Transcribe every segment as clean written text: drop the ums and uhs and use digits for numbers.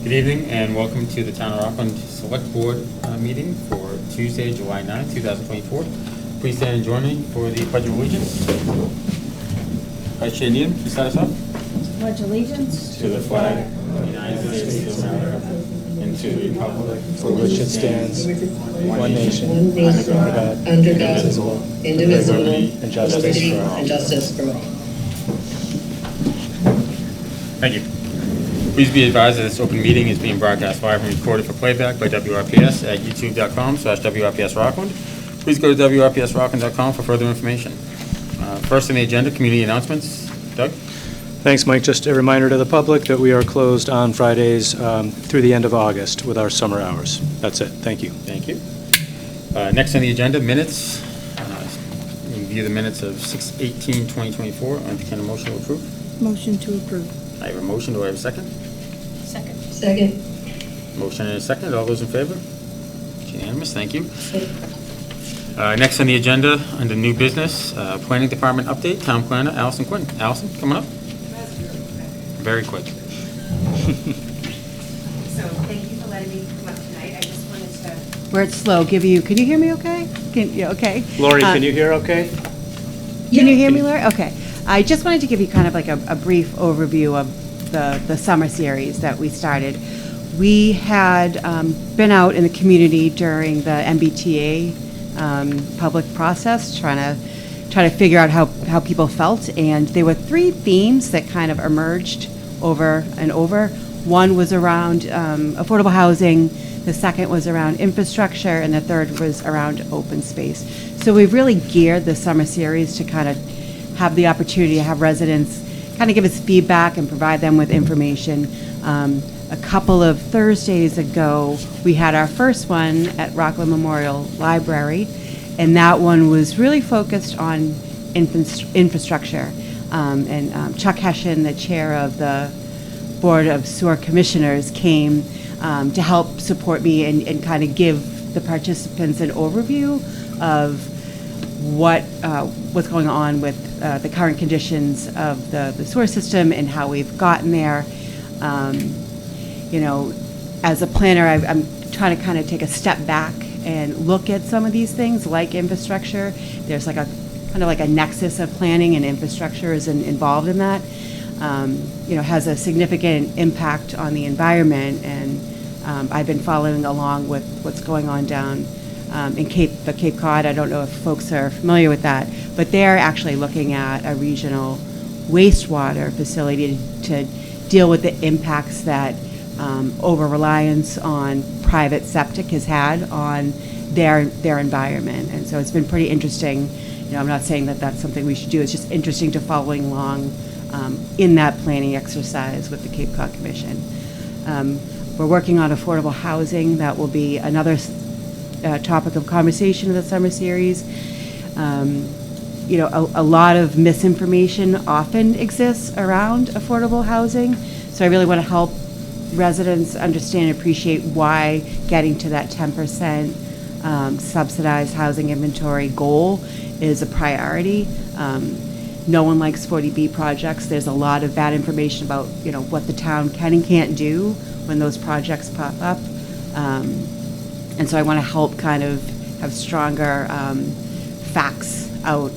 Good evening and welcome to the Town of Rockland Select Board meeting for Tuesday, July 9th, 2024. Please stand and join me for the Pledge of Allegiance. Vice Chair Needham, please start us off. Pledge allegiance To the flag of the United States of America and to the republic for which it stands, one nation, under God, indivisible, and justice for all. Thank you. Please be advised that this open meeting is being broadcast live and recorded for playback by WRPS at youtube.com/WRPS Rockland. Please go to WRPSRockland.com for further information. First on the agenda, community announcements. Doug? Thanks, Mike. Just a reminder to the public that we are closed on Fridays through the end of August with our summer hours. That's it. Thank you. Thank you. Next on the agenda, minutes. Review the minutes of 6/18/2024. I entertain a motion to approve. Motion to approve. I have a motion. Do I have a second? Second. Motion and a second. All those in favor? It's unanimous. Thank you. Next on the agenda, under new business, Planning Department update, Town Planner Allison Quinn. Allison, coming up? Very quick. So thank you for letting me come up tonight. I just wanted to. Where it's slow, can you hear me okay? Okay. Lori, can you hear okay? Can you hear me, Lori? Okay. I just wanted to give you kind of like a brief overview of the summer series that we started. We had been out in the community during the MBTA public process, trying to figure out how people felt, and there were three themes that kind of emerged over and over. One was around affordable housing, the second was around infrastructure, and the third was around open space. So we've really geared the summer series to kind of have the opportunity to have residents kind of give us feedback and provide them with information. A couple of Thursdays ago, we had our first one at Rockland Memorial Library, and that one was really focused on infrastructure. And Chuck Hession, the chair of the Board of Sewer Commissioners, came to help support me and kind of give the participants an overview of what's going on with the current conditions of the sewer system and how we've gotten there. You know, as a planner, I'm trying to kind of take a step back and look at some of these things like infrastructure. There's like a kind of like a nexus of planning, and infrastructure is involved in that. You know, has a significant impact on the environment, and I've been following along with what's going on down in Cape Cod. I don't know if folks are familiar with that, but they're actually looking at a regional wastewater facility to deal with the impacts that over-reliance on private septic has had on their environment. And so it's been pretty interesting. You know, I'm not saying that that's something we should do. It's just interesting to following along in that planning exercise with the Cape Cod Commission. We're working on affordable housing. That will be another topic of conversation in the summer series. You know, a lot of misinformation often exists around affordable housing. So I really want to help residents understand and appreciate why getting to that 10% subsidized housing inventory goal is a priority. No one likes 40B projects. There's a lot of bad information about, you know, what the town can and can't do when those projects pop up. And so I want to help kind of have stronger facts out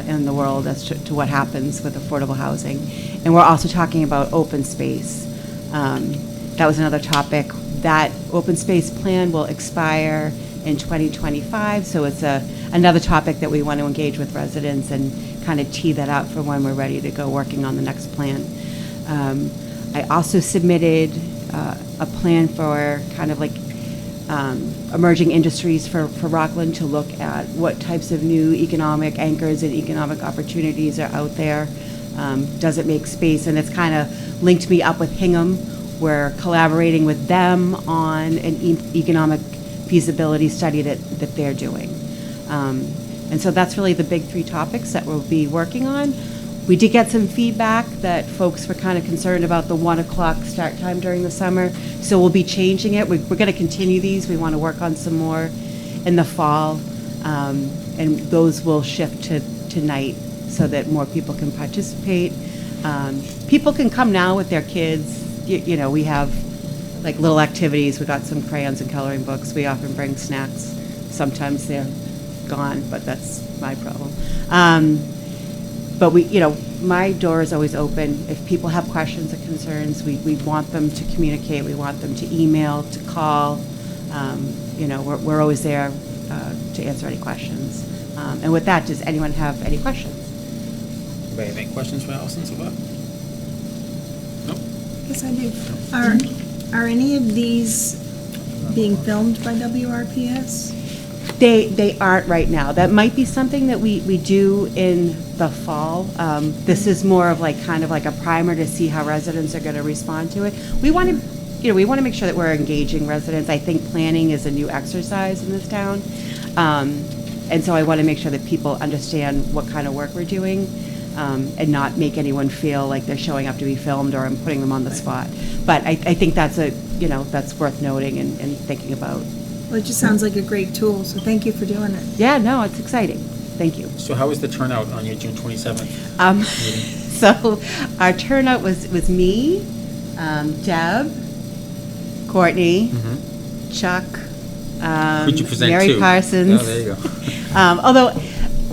in the world as to what happens with affordable housing. And we're also talking about open space. That was another topic. That open space plan will expire in 2025, so it's another topic that we want to engage with residents and kind of tee that up for when we're ready to go working on the next plan. I also submitted a plan for kind of like emerging industries for Rockland to look at what types of new economic anchors and economic opportunities are out there. Does it make space? And it's kind of linked me up with Hingham. We're collaborating with them on an economic feasibility study that they're doing. And so that's really the big three topics that we'll be working on. We did get some feedback that folks were kind of concerned about the 1 o'clock start time during the summer, so we'll be changing it. We're going to continue these. We want to work on some more in the fall, and those will shift to night so that more people can participate. People can come now with their kids. You know, we have like little activities. We've got some crayons and coloring books. We often bring snacks. Sometimes they're gone, but that's my problem. But my door is always open. If people have questions or concerns, we want them to communicate. We want them to email, to call. We're always there to answer any questions. And with that, does anyone have any questions? Anybody have any questions for Allison so far? Nope. Yes, I do. Are any of these being filmed by WRPS? They aren't right now. That might be something that we do in the fall. This is more of kind of like a primer to see how residents are going to respond to it. We want to make sure that we're engaging residents. I think planning is a new exercise in this town. And so I want to make sure that people understand what kind of work we're doing, and not make anyone feel like they're showing up to be filmed or I'm putting them on the spot. But I think that's that's worth noting and thinking about. Well, it just sounds like a great tool, so thank you for doing it. Yeah, no, it's exciting. Thank you. So how was the turnout on your June 27th meeting? So our turnout was me, Deb, Courtney, Chuck, Who'd you present Mary to? Parsons. Oh, there you go. Although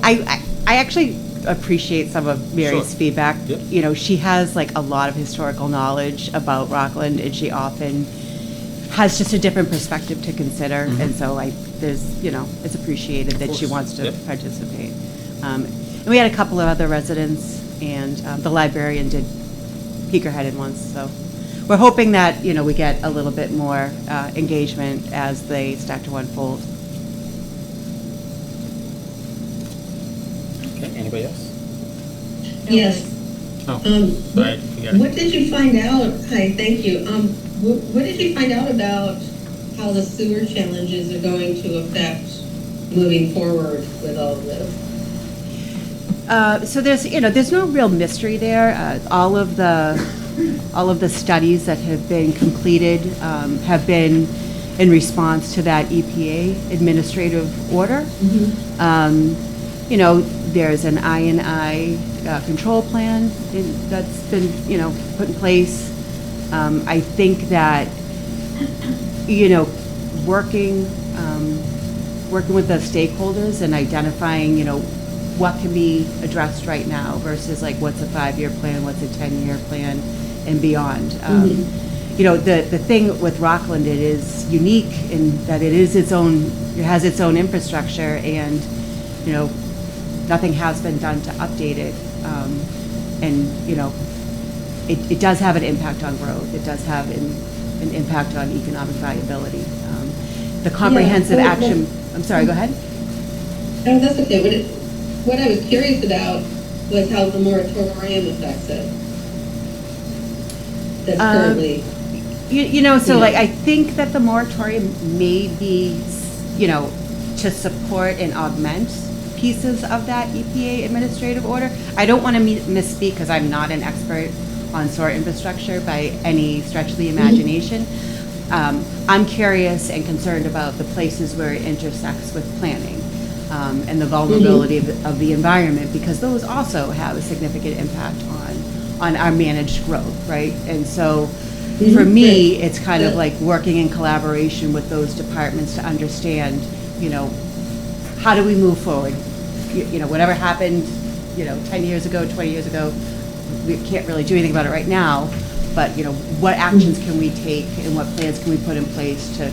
I actually appreciate some of Mary's Sure. feedback. Yep. She has a lot of historical knowledge about Rockland, and she often has just a different perspective to consider. And so it's appreciated that she course. wants to Yep. participate. And we had a couple of other residents, and the librarian did peek her head in once. So we're hoping that we get a little bit more engagement as they start to unfold. Okay, anybody else? Yes. Oh, What right, you got it. what did you find out? Hi, thank you. What did you find out about how the sewer challenges are going to affect moving forward with all of this? So there's no real mystery there. All of the studies that have been completed have been in response to that EPA administrative order. There's an I&I control plan that's been put in place. I think that working with the stakeholders and identifying what can be addressed right now versus what's a 5-year plan, what's a 10-year plan, and beyond. The thing with Rockland, it is unique in that it has its own infrastructure, and nothing has been done to update it. It does have an impact on growth. It does have an impact on economic viability. The comprehensive well, action. I'm sorry. Go ahead. No, that's okay. What I was curious about was how the moratorium affects it. That's currently. I think that the moratorium may be, to support and augment pieces of that EPA administrative order. I don't want to misspeak because I'm not an expert on sewer infrastructure by any stretch of the imagination. I'm curious and concerned about the places where it intersects with planning and the vulnerability of the environment, because those also have a significant impact on our managed growth, right? And so for me, it's kind of like working in collaboration with those departments to understand, how do we move forward? Whatever happened, 10 years ago, 20 years ago, we can't really do anything about it right now, but, what actions can we take and what plans can we put in place to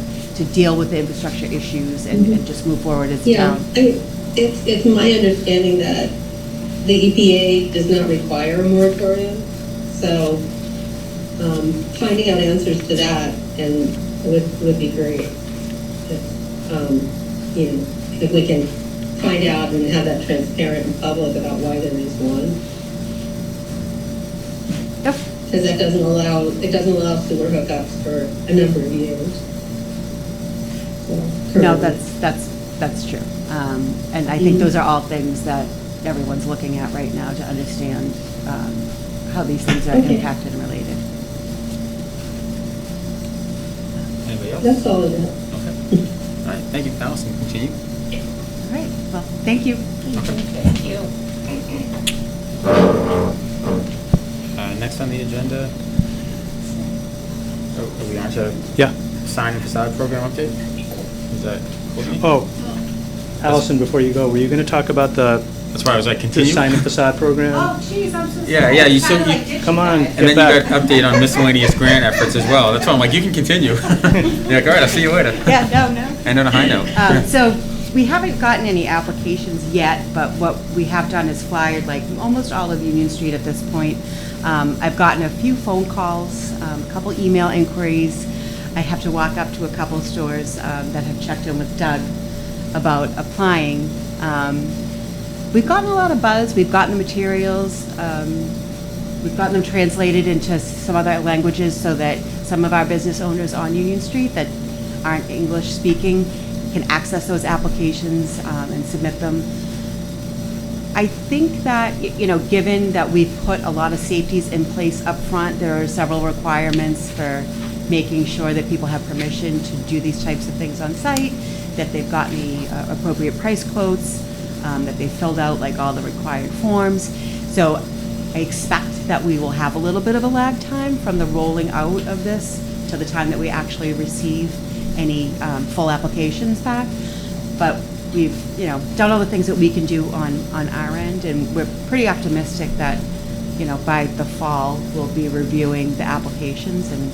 deal with the infrastructure issues and just move forward as a town? It's my understanding that the EPA does not require a moratorium, so finding out answers to that would be great. If we can find out and have that transparent and public about why there is one. Yep. Because it doesn't allow sewer hookups for a number of years. So, No, currently. that's true. And I think those are all things that everyone's looking at right now to understand how these things are impacted and related. Anybody else? That's all I know. Okay. All right, thank you. Allison, continue. All right, well, thank you. Thank you. Next on the agenda, Are we on to Yeah. sign and facade program update? Is that Courtney? Oh, Allison, before you go, were you going to talk about the That's why I was like, the continue? sign and facade program? Oh, geez, I'm so sorry. Yeah, you Kinda said like you- ditched Come on. guys. And then Get you got update on miscellaneous grant efforts as well. That's why I'm like, you can continue. You're like, all right, I'll see you later. Yeah, no. And on a high note. So we haven't gotten any applications yet, but what we have done is flyed like almost all of Union Street at this point. I've gotten a few phone calls, a couple email inquiries. I have to walk up to a couple stores that have checked in with Doug about applying. We've gotten a lot of buzz, we've gotten the materials, we've gotten them translated into some other languages so that some of our business owners on Union Street that aren't English speaking can access those applications and submit them. I think that, given that we've put a lot of safeties in place up front, there are several requirements for making sure that people have permission to do these types of things on site, that they've gotten the appropriate price quotes, that they filled out like all the required forms. So I expect that we will have a little bit of a lag time from the rolling out of this to the time that we actually receive any full applications back. But we've, done all the things that we can do on our end, and we're pretty optimistic that, by the fall, we'll be reviewing the applications and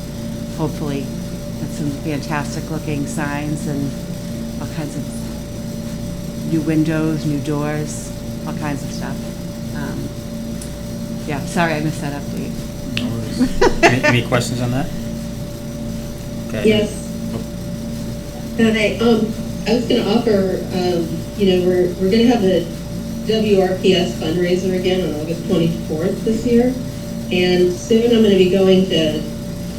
hopefully have some fantastic looking signs and all kinds of new windows, new doors, all kinds of stuff. Yeah, sorry I missed that update. No worries. Any questions on that? Okay. Yes. I was gonna offer, we're gonna have the WRPS fundraiser again on August 24th this year. And soon I'm gonna be going to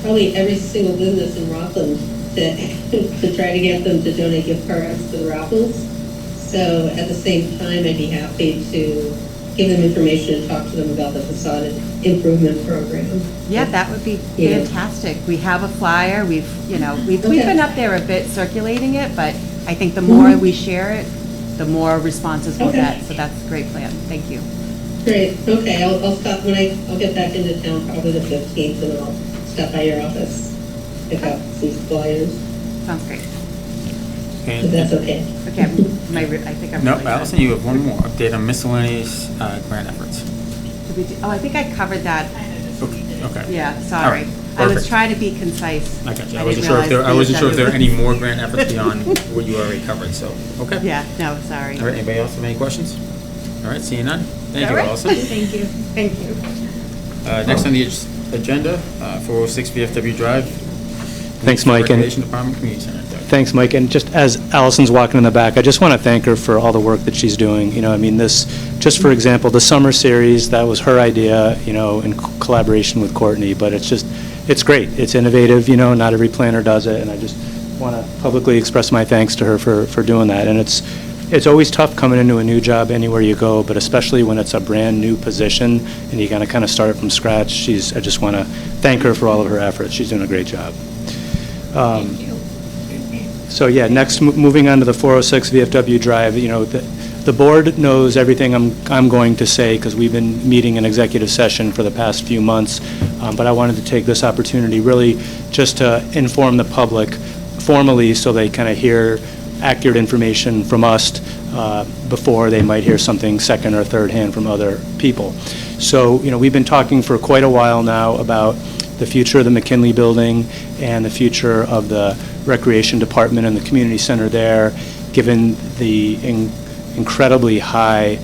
probably every single business in Rockland to try to get them to donate gift cards to the raffles. So at the same time, I'd be happy to give them information and talk to them about the facade improvement program. Yeah, that would be Yeah. fantastic. We have a flyer, we've Okay. been up there a bit circulating it, but I think the more we share it, the more responses we'll Okay. get, so that's a great plan. Thank you. Great, okay, I'll stop I'll get back into town probably the 15th, and I'll stop by your office, pick up some flyers, Sounds great. if that's okay. Okay, I think I'm. No, really done. Allison, you have one more update on miscellaneous grant efforts. Did we do- Oh, I think I covered that. Okay. Yeah, All sorry. right, I was perfect. trying to be concise. I got you. I didn't wasn't sure if realize there were the- any more grant efforts beyond what you already covered, so, okay. Yeah, no, sorry. All right, anybody else have any questions? All right, seeing none. Thank you, All right. Allison. Thank you. Thank you. Next on the agenda, 406 VFW Drive. Thanks, Mike, and- Recreation Department, Community Center. Doug. Thanks, Mike. And just as Allison's walking in the back, I just want to thank her for all the work that she's doing. Just for example, the summer series, that was her idea, in collaboration with Courtney, but it's great. It's innovative, not every planner does it, and I just want to publicly express my thanks to her for doing that. And it's always tough coming into a new job anywhere you go, but especially when it's a brand-new position and you got to kind of start from scratch. I just want to thank her for all of her efforts. She's doing a great job. Thank you. So yeah, next, moving on to the 406 VFW Drive, the board knows everything I'm going to say because we've been meeting in executive session for the past few months, but I wanted to take this opportunity really just to inform the public formally so they kind of hear accurate information from us before they might hear something second or third hand from other people. So, we've been talking for quite a while now about the future of the McKinley building and the future of the recreation department and the community center there, given the incredibly high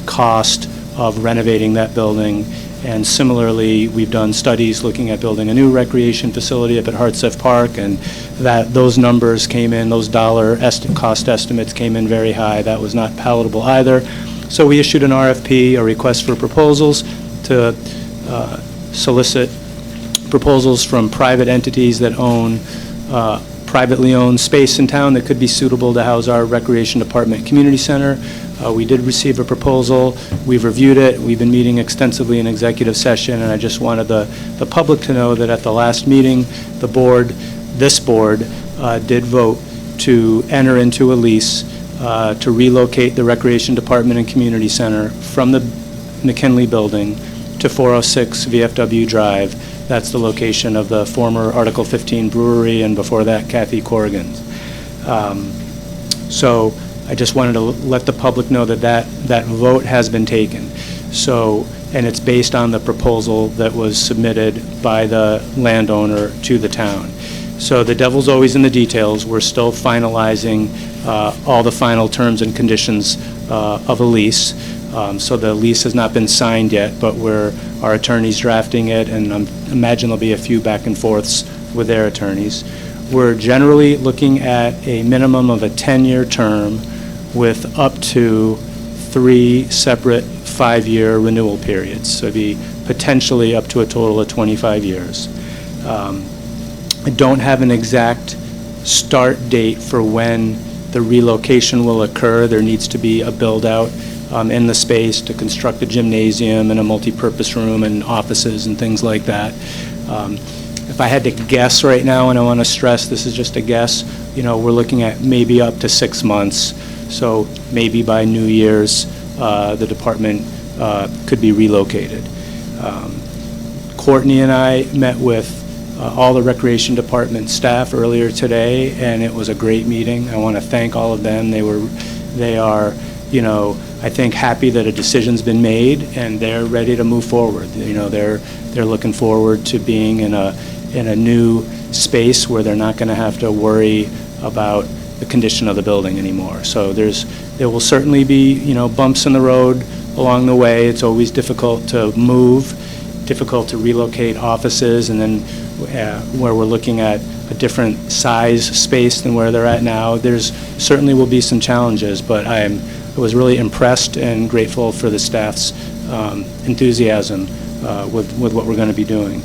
cost of renovating that building. And similarly, we've done studies looking at building a new recreation facility up at Hartsef Park, and those numbers came in, those cost estimates came in very high. That was not palatable either. So we issued an RFP, a request for proposals, to solicit proposals from private entities that own privately owned space in town that could be suitable to house our recreation department community center. We did receive a proposal. We've reviewed it. We've been meeting extensively in executive session, and I just wanted the public to know that at the last meeting, this board did vote to enter into a lease to relocate the recreation department and community center from the McKinley building to 406 VFW Drive. That's the location of the former Article 15 brewery, and before that, Kathy Corrigan's. So I just wanted to let the public know that that vote has been taken. So, and it's based on the proposal that was submitted by the landowner to the town. So the devil's always in the details. We're still finalizing all the final terms and conditions of a lease. So the lease has not been signed yet, but our attorney's drafting it, and I imagine there'll be a few back and forths with their attorneys. We're generally looking at a minimum of a 10-year term with up to 3 separate 5-year renewal periods. So it'd be potentially up to a total of 25 years. I don't have an exact start date for when the relocation will occur. There needs to be a build-out in the space to construct a gymnasium and a multi-purpose room and offices and things like that. If I had to guess right now, and I want to stress this is just a guess, we're looking at maybe up to 6 months. So maybe by New Year's, the department could be relocated. Courtney and I met with all the Recreation Department staff earlier today, and it was a great meeting. I want to thank all of them. They are, I think, happy that a decision's been made, and they're ready to move forward. They're looking forward to being in a new space where they're not going to have to worry about the condition of the building anymore. So there will certainly be, bumps in the road along the way. It's always difficult to move, difficult to relocate offices, and then where we're looking at a different size space than where they're at now, there's certainly will be some challenges, but I was really impressed and grateful for the staff's enthusiasm with what we're going to be doing.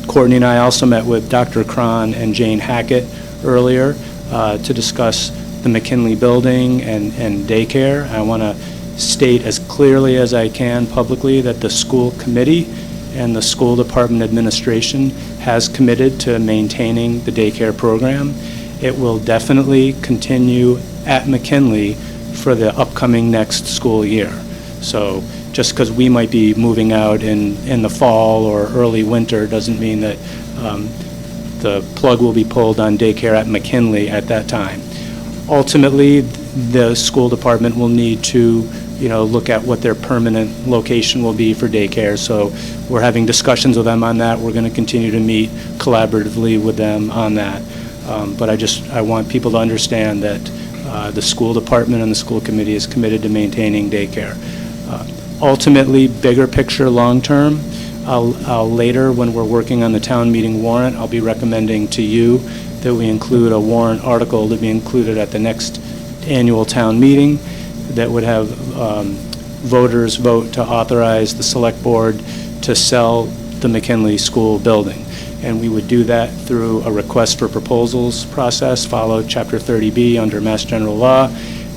Courtney and I also met with Dr. Cron and Jane Hackett earlier to discuss the McKinley building and daycare. I want to state as clearly as I can publicly that the school committee and the school department administration has committed to maintaining the daycare program. It will definitely continue at McKinley for the upcoming next school year. So just because we might be moving out in the fall or early winter doesn't mean that the plug will be pulled on daycare at McKinley at that time. Ultimately, the school department will need to look at what their permanent location will be for daycare. So we're having discussions with them on that. We're going to continue to meet collaboratively with them on that. But I want people to understand that the school department and the school committee is committed to maintaining daycare. Ultimately, bigger picture, long-term, I'll later, when we're working on the town meeting warrant, I'll be recommending to you that we include a warrant article to be included at the next annual town meeting that would have voters vote to authorize the select board to sell the McKinley School building. And we would do that through a request for proposals process, follow Chapter 30B under Mass General Law.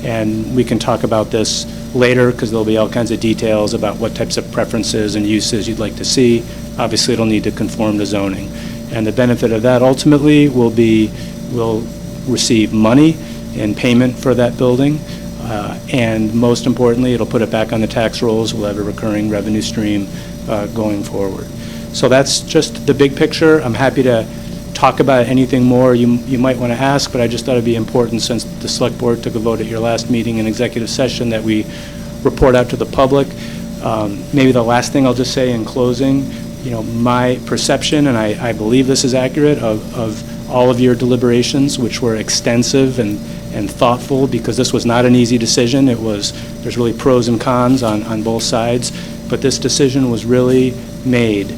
And we can talk about this later because there'll be all kinds of details about what types of preferences and uses you'd like to see. Obviously, it'll need to conform to zoning. And the benefit of that ultimately will be we'll receive money in payment for that building. And most importantly, it'll put it back on the tax rolls. We'll have a recurring revenue stream going forward. So that's just the big picture. I'm happy to talk about anything more you might want to ask, but I just thought it'd be important, since the select board took a vote at your last meeting in executive session, that we report out to the public. Maybe the last thing I'll just say in closing, my perception, and I believe this is accurate, of all of your deliberations, which were extensive and thoughtful, because this was not an easy decision. There's really pros and cons on both sides, but this decision was really made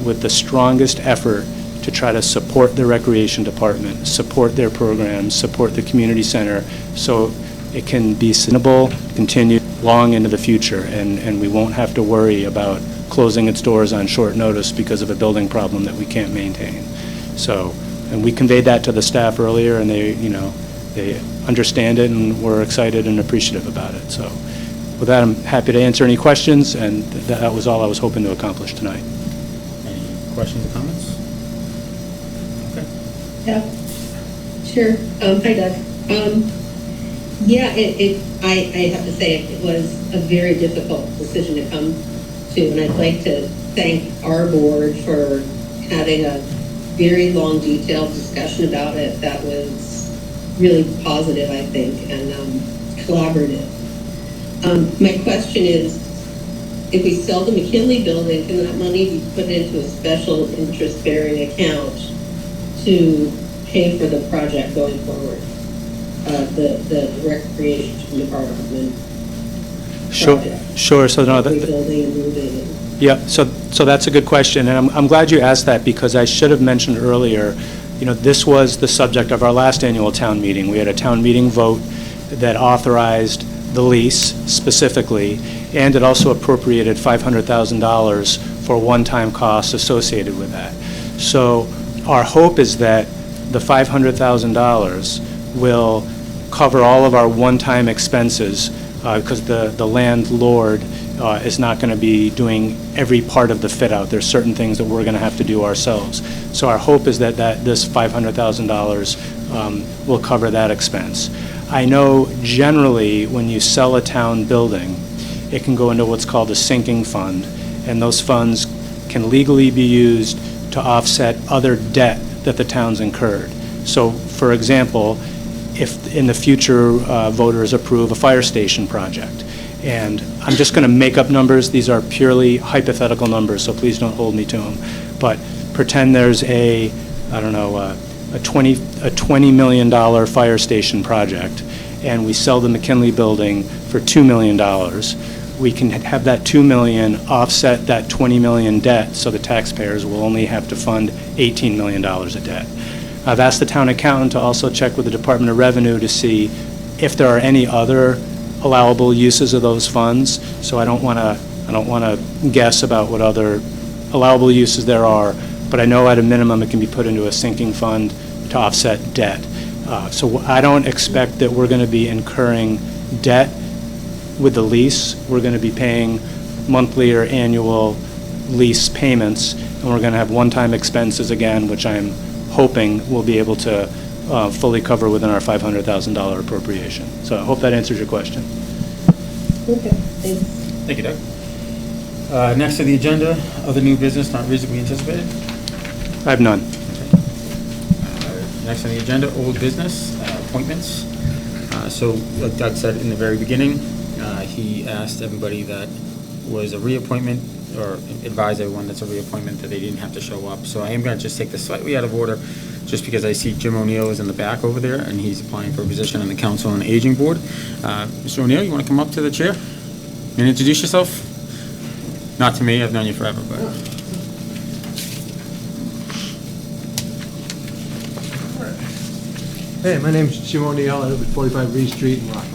with the strongest effort to try to support the recreation department, support their programs, support the community center, so it can be sustainable, continue long into the future, and we won't have to worry about closing its doors on short notice because of a building problem that we can't maintain. So, and we conveyed that to the staff earlier, and they understand it, and we're excited and appreciative about it. So with that, I'm happy to answer any questions, and that was all I was hoping to accomplish tonight. Any questions or comments? Okay. Yeah, sure. Hi, Doug. I have to say it was a very difficult decision to come too. And I'd like to thank our board for having a very long, detailed discussion about it that was really positive, I think, and collaborative. My question is, if we sell the McKinley building, can that money be put into a special interest-bearing account to pay for the project going forward? The recreation department project? Sure, so no, Rebuilding and moving. yeah, so that's a good question, and I'm glad you asked that, because I should have mentioned earlier, this was the subject of our last annual town meeting. We had a town meeting vote that authorized the lease specifically, and it also appropriated $500,000 for one-time costs associated with that. So our hope is that the $500,000 will cover all of our one-time expenses, because the landlord is not going to be doing every part of the fit-out. There's certain things that we're going to have to do ourselves. So our hope is that this $500,000 will cover that expense. I know generally when you sell a town building, it can go into what's called a sinking fund, and those funds can legally be used to offset other debt that the town's incurred. So, for example, if in the future voters approve a fire station project, and I'm just going to make up numbers, these are purely hypothetical numbers, so please don't hold me to them, but pretend there's a $20 million fire station project, and we sell the McKinley building for $2 million. We can have that $2 million offset that $20 million debt, so the taxpayers will only have to fund $18 million of debt. I've asked the town accountant to also check with the Department of Revenue to see if there are any other allowable uses of those funds. So I don't want to guess about what other allowable uses there are, but I know at a minimum it can be put into a sinking fund to offset debt. So I don't expect that we're going to be incurring debt with the lease. We're going to be paying monthly or annual lease payments, and we're going to have one-time expenses again, which I'm hoping we'll be able to fully cover within our $500,000 appropriation. So I hope that answers your question. Okay, thanks. Thank you, Doug. Next on the agenda, other new business not reasonably anticipated. I have none. Next on the agenda, old business, appointments. So like Doug said in the very beginning, he asked everybody that was a reappointment, or advised everyone that's a reappointment, that they didn't have to show up. So I am going to just take this slightly out of order, just because I see Jim O'Neill is in the back over there, and he's applying for a position on the Council on Aging Board. Mr. O'Neill, you want to come up to the chair and introduce yourself? Not to me, I've known you forever, but... Hey, my name's Jim O'Neill. I live at 45 Reed Street in Rockland.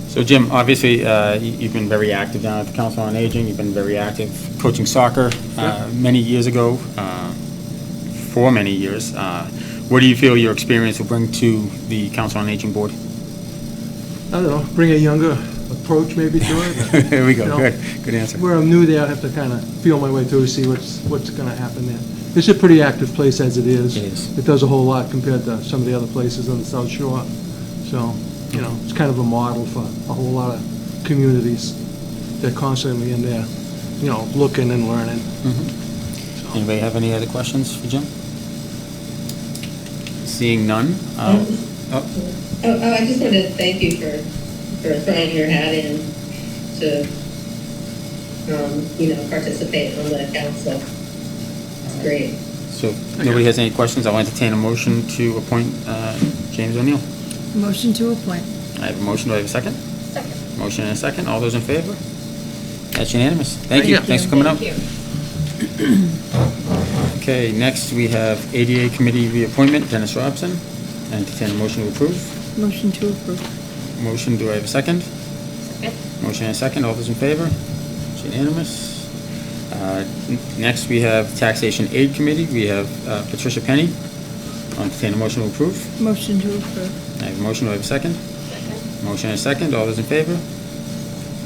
So Jim, obviously, you've been very active down at the Council on Aging. You've been very active coaching soccer many years ago, for many years. What do you feel your experience will bring to the Council on Aging Board? I don't know, bring a younger approach maybe to it. There we go, You know, good answer. Where I'm new there, I have to kind of feel my way through to see what's going to happen there. It's a pretty active place as it is. It is. It does a whole lot compared to some of the other places on the South Shore. So, it's kind of a model for a whole lot of communities. They're constantly in there, looking and learning. Mm-hmm. Anybody have any other questions for Jim? Seeing none. I just wanted to thank you for throwing your hat in to, participate on the council. It's great. So if nobody has any questions, I'll entertain a motion to appoint James O'Neill. Motion to appoint. I have a motion, do I have a second? Second. Motion and a second, all those in favor? That's unanimous. Thank you, thanks for coming out. Thank you. Okay, next we have ADA Committee reappointment, Dennis Robson. Entertain a motion to approve. Motion to approve. Motion, do I have a second? Second. Motion and a second, all those in favor? It's unanimous. Next, we have Taxation Aid Committee. We have Patricia Penny. I'll entertain a motion to approve. Motion to approve. I have a motion, do I have a second? Second. Motion and a second, all those in favor?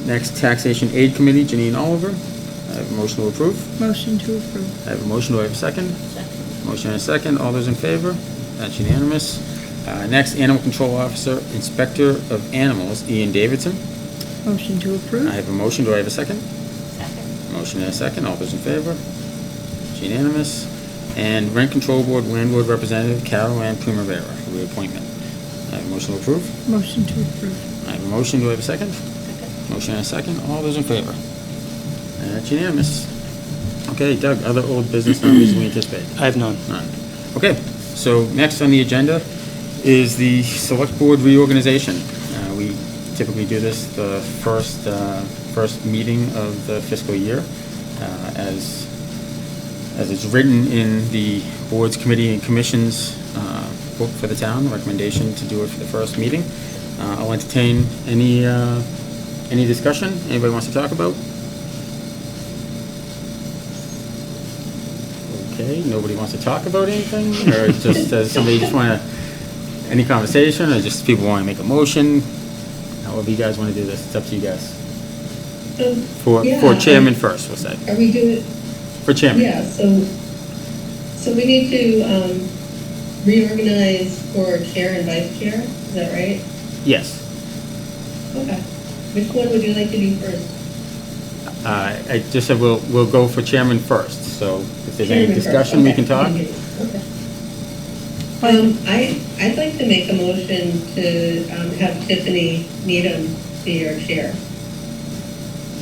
Next, Taxation Aid Committee, Janine Oliver. I have a motion to approve. Motion to approve. I have a motion, do I have a second? Second. Motion and a second, all those in favor? That's unanimous. Next, Animal Control Officer, Inspector of Animals, Ian Davidson. Motion to approve? I have a motion, do I have a second? Second. Motion and a second, all those in favor? It's unanimous. And Rent Control Board Landlord Representative Carol Ann Primavera, reappointment. I have a motion to approve. Motion to approve. I have a motion, do I have a second? Second. Motion and a second, all those in favor? And it's unanimous. Okay, Doug, other old business not reasonably anticipated? I have none. None. Okay, so next on the agenda is the Select Board reorganization. We typically do this the first meeting of the fiscal year. As it's written in the boards, committee, and commissions book for the town, recommendation to do it for the first meeting. I'll entertain any discussion anybody wants to talk about. Okay, nobody wants to talk about anything, or just does somebody just want to, any conversation, or just people want to make a motion? However you guys want to do this, it's up to you guys. For chairman first, we'll say. Are we doing, For chairman. yeah, so we need to reorganize for chair and vice chair, is that right? Yes. Okay. Which one would you like to do first? I just said we'll go for chairman first, so if there's any Chairman first, discussion, we okay. can talk. Okay. I'd like to make a motion to have Tiffany Needham be your chair.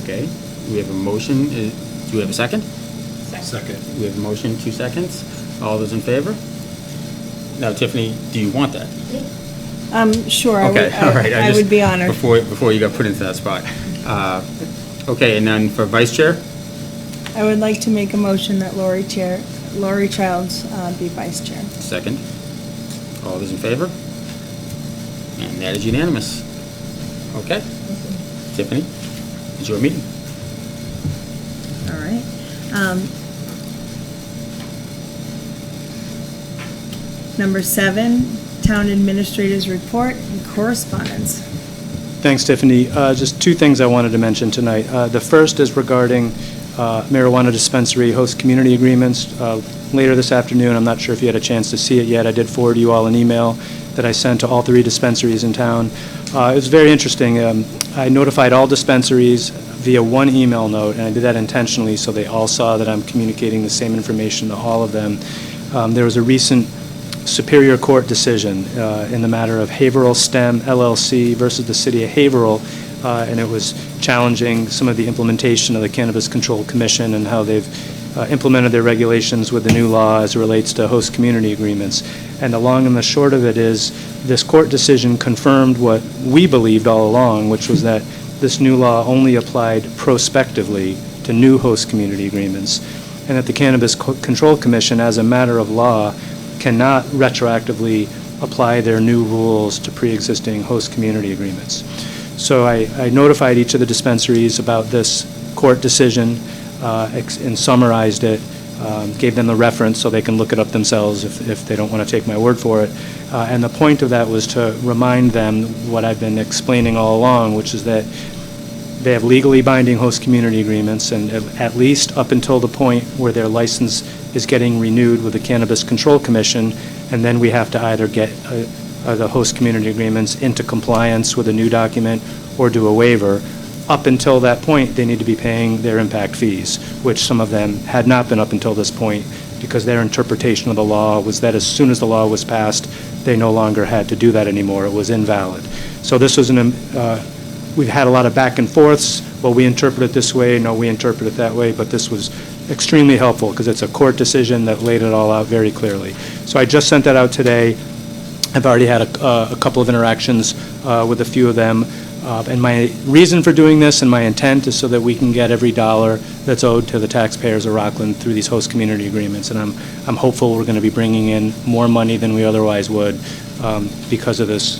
Okay, we have a motion, do we have a second? Second. We have a motion, 2 seconds. All those in favor? Now, Tiffany, do you want that? Sure, Okay, all right. I would be honored. Before you got put into that spot. Okay, and then for vice chair? I would like to make a motion that Lori Childs be vice chair. Second. All those in favor? And that is unanimous. Okay. Tiffany, it's your meeting. All right. Number 7, Town Administrator's Report and Correspondence. Thanks, Tiffany. Just 2 things I wanted to mention tonight. The first is regarding marijuana dispensary host community agreements. Later this afternoon, I'm not sure if you had a chance to see it yet, I did forward you all an email that I sent to all 3 dispensaries in town. It was very interesting. I notified all dispensaries via one email note, and I did that intentionally so they all saw that I'm communicating the same information to all of them. There was a recent Superior Court decision in the matter of Haverhill STEM LLC versus the City of Haverhill, and it was challenging some of the implementation of the Cannabis Control Commission and how they've implemented their regulations with the new law as it relates to host community agreements. And the long and the short of it is this court decision confirmed what we believed all along, which was that this new law only applied prospectively to new host community agreements, and that the Cannabis Control Commission, as a matter of law, cannot retroactively apply their new rules to pre-existing host community agreements. So I notified each of the dispensaries about this court decision and summarized it, gave them the reference so they can look it up themselves if they don't want to take my word for it. And the point of that was to remind them what I've been explaining all along, which is that they have legally binding host community agreements, and at least up until the point where their license is getting renewed with the Cannabis Control Commission, and then we have to either get the host community agreements into compliance with a new document or do a waiver. Up until that point, they need to be paying their impact fees, which some of them had not been up until this point because their interpretation of the law was that as soon as the law was passed, they no longer had to do that anymore. It was invalid. So this was we've had a lot of back and forths. Well, we interpret it this way. No, we interpret it that way. But this was extremely helpful because it's a court decision that laid it all out very clearly. So I just sent that out today. I've already had a couple of interactions with a few of them. And my reason for doing this and my intent is so that we can get every dollar that's owed to the taxpayers of Rockland through these host community agreements. And I'm hopeful we're going to be bringing in more money than we otherwise would because of this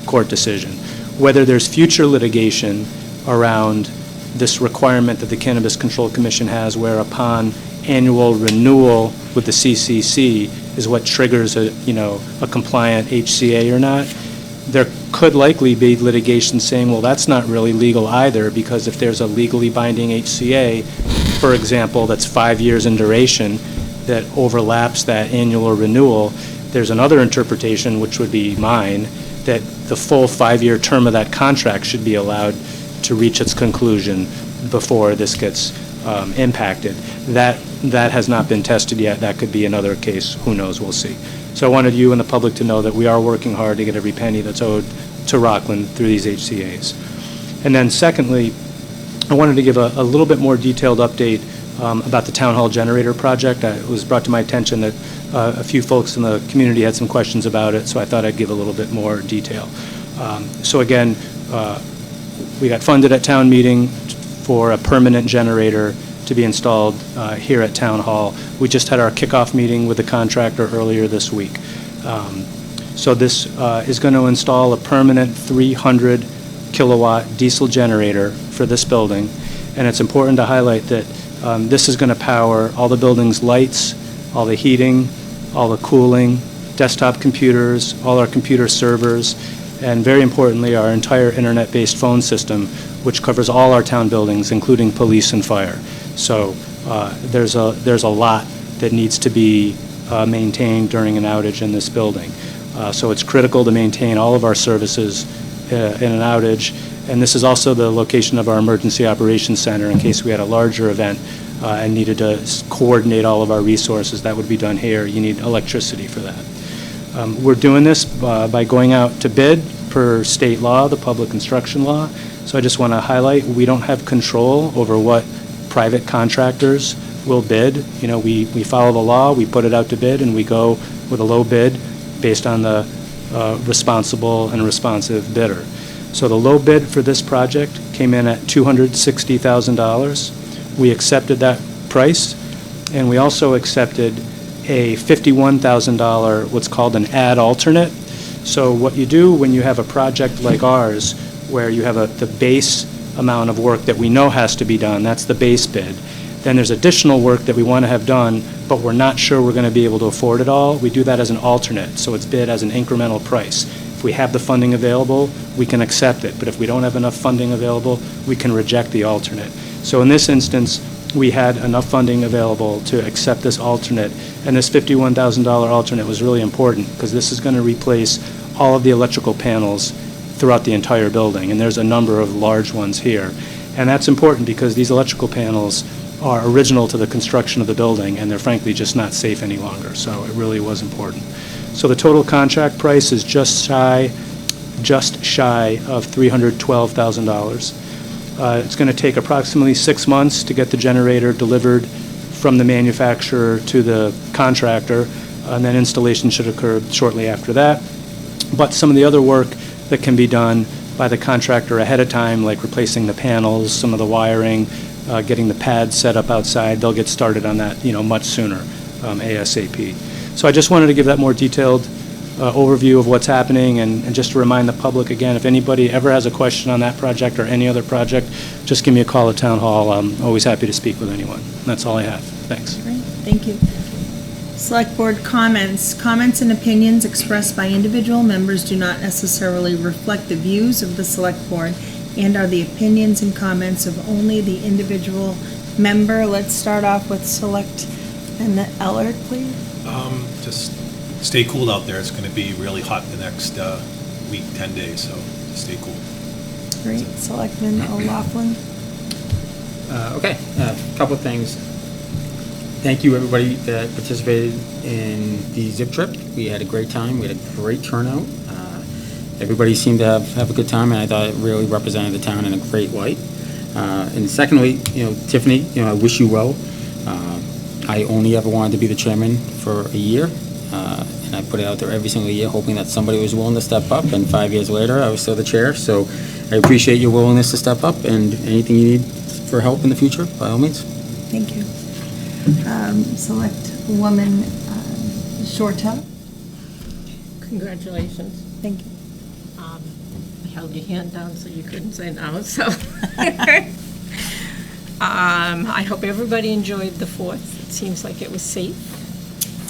court decision. Whether there's future litigation around this requirement that the Cannabis Control Commission has, where upon annual renewal with the CCC is what triggers a compliant HCA or not, there could likely be litigation saying, well, that's not really legal either, because if there's a legally binding HCA, for example, that's 5 years in duration that overlaps that annual renewal, there's another interpretation, which would be mine, that the full 5-year term of that contract should be allowed to reach its conclusion before this gets impacted. That has not been tested yet. That could be another case. Who knows? We'll see. So I wanted you and the public to know that we are working hard to get every penny that's owed to Rockland through these HCA's. And then secondly, I wanted to give a little bit more detailed update about the town hall generator project. It was brought to my attention that a few folks in the community had some questions about it, so I thought I'd give a little bit more detail. So again, we got funded at town meeting for a permanent generator to be installed here at Town Hall. We just had our kickoff meeting with the contractor earlier this week. So this is going to install a permanent 300 kilowatt diesel generator for this building, and it's important to highlight that this is going to power all the building's lights, all the heating, all the cooling, desktop computers, all our computer servers, and very importantly, our entire internet-based phone system, which covers all our town buildings, including police and fire. So there's a lot that needs to be maintained during an outage in this building. So it's critical to maintain all of our services in an outage. And this is also the location of our emergency operations center in case we had a larger event and needed to coordinate all of our resources. That would be done here. You need electricity for that. We're doing this by going out to bid per state law, the public construction law. So I just want to highlight, we don't have control over what private contractors will bid. You know, we follow the law, we put it out to bid, and we go with a low bid based on the responsible and responsive bidder. So the low bid for this project came in at $260,000. We accepted that price, and we also accepted a $51,000, what's called an ad alternate. So what you do when you have a project like ours, where you have the base amount of work that we know has to be done, that's the base bid. Then there's additional work that we want to have done, but we're not sure we're going to be able to afford it all. We do that as an alternate, so it's bid as an incremental price. If we have the funding available, we can accept it, but if we don't have enough funding available, we can reject the alternate. So in this instance, we had enough funding available to accept this alternate, and this $51,000 alternate was really important because this is going to replace all of the electrical panels throughout the entire building, and there's a number of large ones here. And that's important because these electrical panels are original to the construction of the building, and they're frankly just not safe any longer, so it really was important. So the total contract price is just shy of $312,000. It's going to take approximately 6 months to get the generator delivered from the manufacturer to the contractor, and then installation should occur shortly after that. But some of the other work that can be done by the contractor ahead of time, like replacing the panels, some of the wiring, getting the pads set up outside, they'll get started on that, much sooner, ASAP. So I just wanted to give that more detailed overview of what's happening, and just to remind the public again, if anybody ever has a question on that project or any other project, just give me a call at Town Hall. I'm always happy to speak with anyone. That's all I have. Thanks. Great, thank you. Select Board comments. Comments and opinions expressed by individual members do not necessarily reflect the views of the Select Board and are the opinions and comments of only the individual member. Let's start off with Select and Eller, please. Just stay cool out there. It's going to be really hot the next week, 10 days, so just stay cool. Great. Selectman O'Loughlin. Okay, a couple of things. Thank you, everybody that participated in the zip trip. We had a great time. We had a great turnout. Everybody seemed to have a good time, and I thought it really represented the town in a great light. And secondly, Tiffany, I wish you well. I only ever wanted to be the chairman for a year, and I put it out there every single year, hoping that somebody was willing to step up, and 5 years later, I was still the chair. So I appreciate your willingness to step up, and anything you need for help in the future, by all means. Thank you. Select Woman Shortell. Congratulations. Thank you. I held your hand down so you couldn't say no, so. I hope everybody enjoyed the 4th. It seems like it was safe.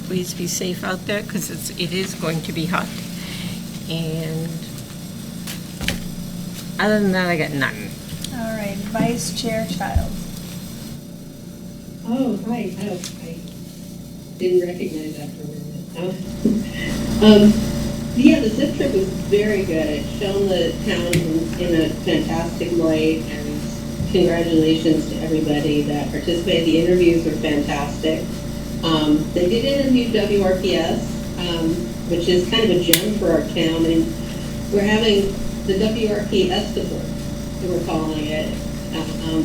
Please be safe out there because it is going to be hot. And other than that, I got nothing. All right, Vice Chair Childs. Oh, hi. I didn't recognize that for a minute. Yeah, the zip trip was very good. It shone the town in a fantastic light, and congratulations to everybody that participated. The interviews were fantastic. They did interview WRPS, which is kind of a gem for our town, and we're having the WRP Festival, we're calling it,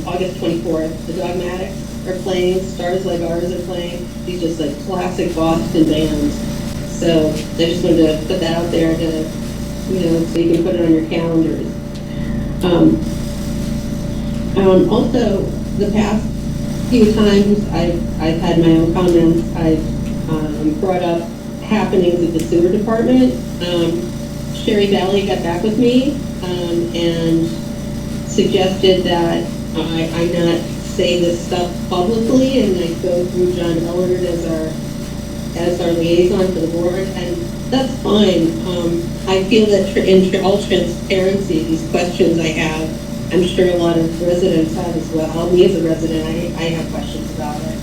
August 24th. The Dogmatics are playing, Stars Like Ours are playing, these just like classic Boston bands. So I just wanted to put that out there to, so you can put it on your calendars. Also, the past few times I've had my own comments. I've brought up happenings of the sewer department. Sherry Valley got back with me and suggested that I not say this stuff publicly, and I go through John Ellard as our liaison for the board, and that's fine. I feel that in all transparency, these questions I have, I'm sure a lot of residents have as well. Me as a resident, I have questions about it.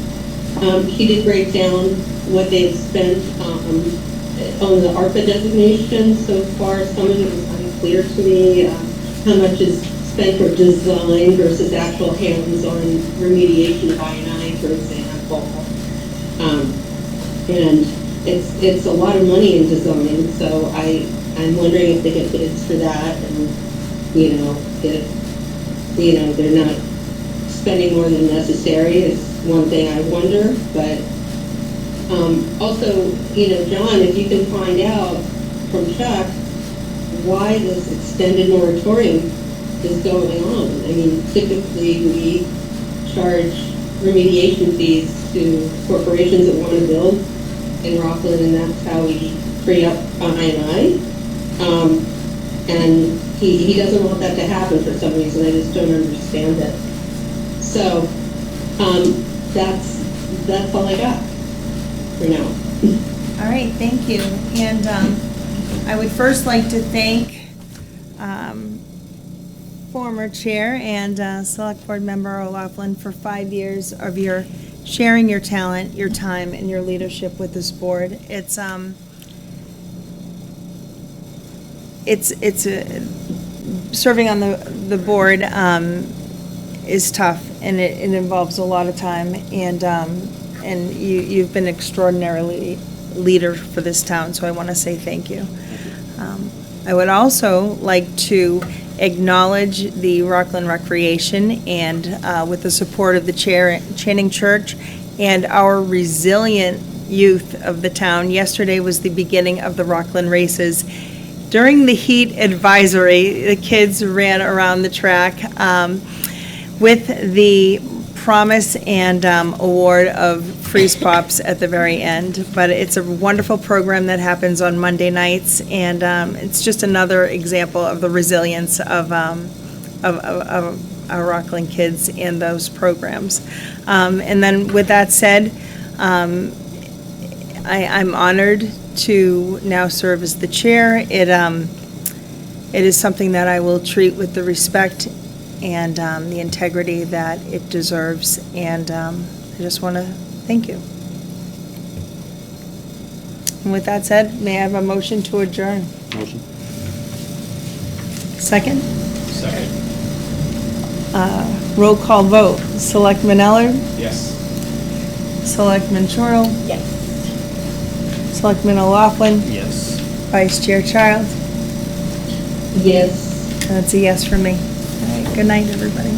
She did break down what they've spent on the ARPA designation so far. Some of it was unclear to me. How much is spent for design versus actual hands-on remediation of I&I, for example. And it's a lot of money in design, so I'm wondering if they get bids for that, and if they're not spending more than necessary is one thing I wonder. But also, John, if you can find out from Chuck why this extended moratorium is going on. I mean, typically we charge remediation fees to corporations that want to build in Rockland, and that's how we free up I&I. And he doesn't want that to happen for some reason. I just don't understand it. So that's all I got for now. All right, thank you. And I would first like to thank former chair and select board member O'Laughlin for 5 years of your sharing your talent, your time, and your leadership with this board. It's serving on the board is tough, and it involves a lot of time, and you've been extraordinarily leader for this town, so I want to say thank you. I would also like to acknowledge the Rockland Recreation and with the support of the Channing Church and our resilient youth of the town. Yesterday was the beginning of the Rockland races. During the heat advisory, the kids ran around the track with the promise and award of freeze pops at the very end. But it's a wonderful program that happens on Monday nights, and it's just another example of the resilience of our Rockland kids and those programs. And then with that said, I'm honored to now serve as the chair. It is something that I will treat with the respect and the integrity that it deserves, and I just want to thank you. And with that said, may I have a motion to adjourn? Motion. Second? Second. Roll call vote. Selectman Ellard? Yes. Selectman Chorl? Yes. Selectman O'Laughlin? Yes. Vice Chair Child? Yes. That's a yes for me. All right, good night, everybody.